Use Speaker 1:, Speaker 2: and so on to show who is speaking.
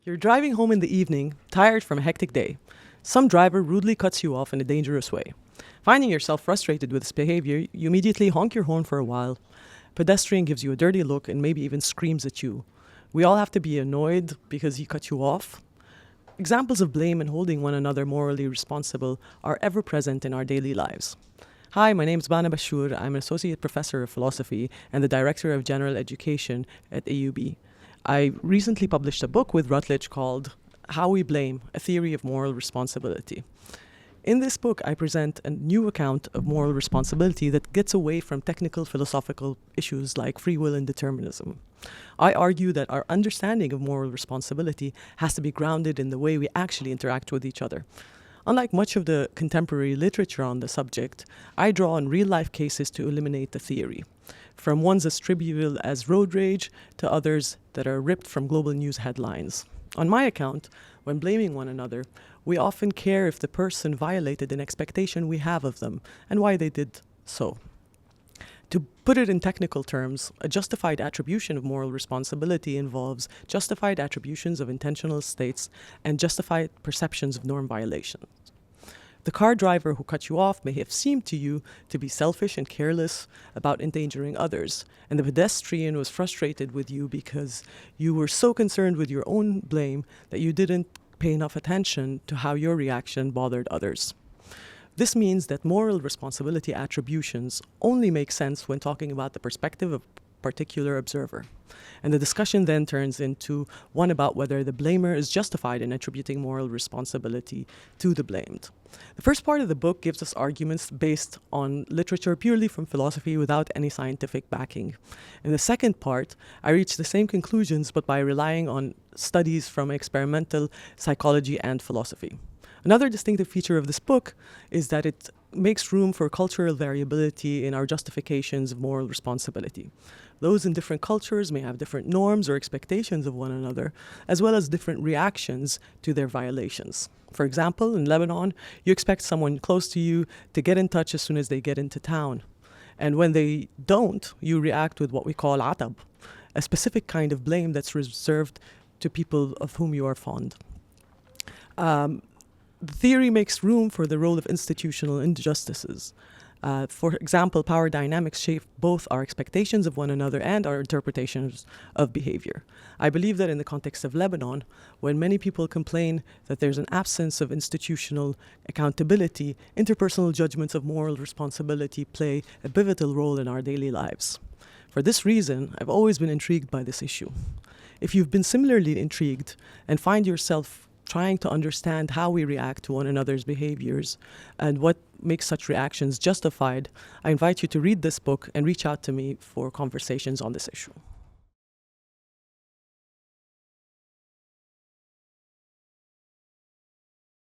Speaker 1: You're driving home in the evening, tired from a hectic day. Some driver rudely cuts you off in a dangerous way. Finding yourself frustrated with his behavior, you immediately honk your horn for a while. Pedestrian gives you a dirty look and maybe even screams at you. We all have to be annoyed because he cut you off. Examples of blame and holding one another morally responsible are ever present in our daily lives. Hi, my name is Bana Bashour. I'm an associate professor of philosophy and the director of general education at AUB. I recently published a book with Routledge called How We Blame, A Theory of Moral Responsibility. In this book, I present a new account of moral responsibility that gets away from technical philosophical issues like free will and determinism. I argue that our understanding of moral responsibility has to be grounded in the way we actually interact with each other. Unlike much of the contemporary literature on the subject, I draw on real-life cases to eliminate the theory, from ones as trivial as road rage to others that are ripped from global news headlines. On my account, when blaming one another, we often care if the person violated an expectation we have of them and why they did so. To put it in technical terms, a justified attribution of moral responsibility involves justified attributions of intentional states and justified perceptions of norm violations. The car driver who cut you off may have seemed to you to be selfish and careless about endangering others, and the pedestrian was frustrated with you because you were so concerned with your own blame that you didn't pay enough attention to how your reaction bothered others. This means that moral responsibility attributions only make sense when talking about the perspective of a particular observer. And the discussion then turns into one about whether the blamer is justified in attributing moral responsibility to the blamed. The first part of the book gives us arguments based on literature purely from philosophy without any scientific backing. In the second part, I reach the same conclusions but by relying on studies from experimental psychology and philosophy. Another distinctive feature of this book is that it makes room for cultural variability in our justifications of moral responsibility. Those in different cultures may have different norms or expectations of one another, as well as different reactions to their violations. For example, in Lebanon, you expect someone close to you to get in touch as soon as they get into town. And when they don't, you react with what we call atab, a specific kind of blame that's reserved to people of whom you are fond. The theory makes room for the role of institutional injustices. For example, power dynamics shape both our expectations of one another and our interpretations of behavior. I believe that in the context of Lebanon, when many people complain that there's an absence of institutional accountability, interpersonal judgments of moral responsibility play a pivotal role in our daily lives. For this reason, I've always been intrigued by this issue. If you've been similarly intrigued and find yourself trying to understand how we react to one another's behaviors and what makes such reactions justified, I invite you to read this book and reach out to me for conversations on this issue.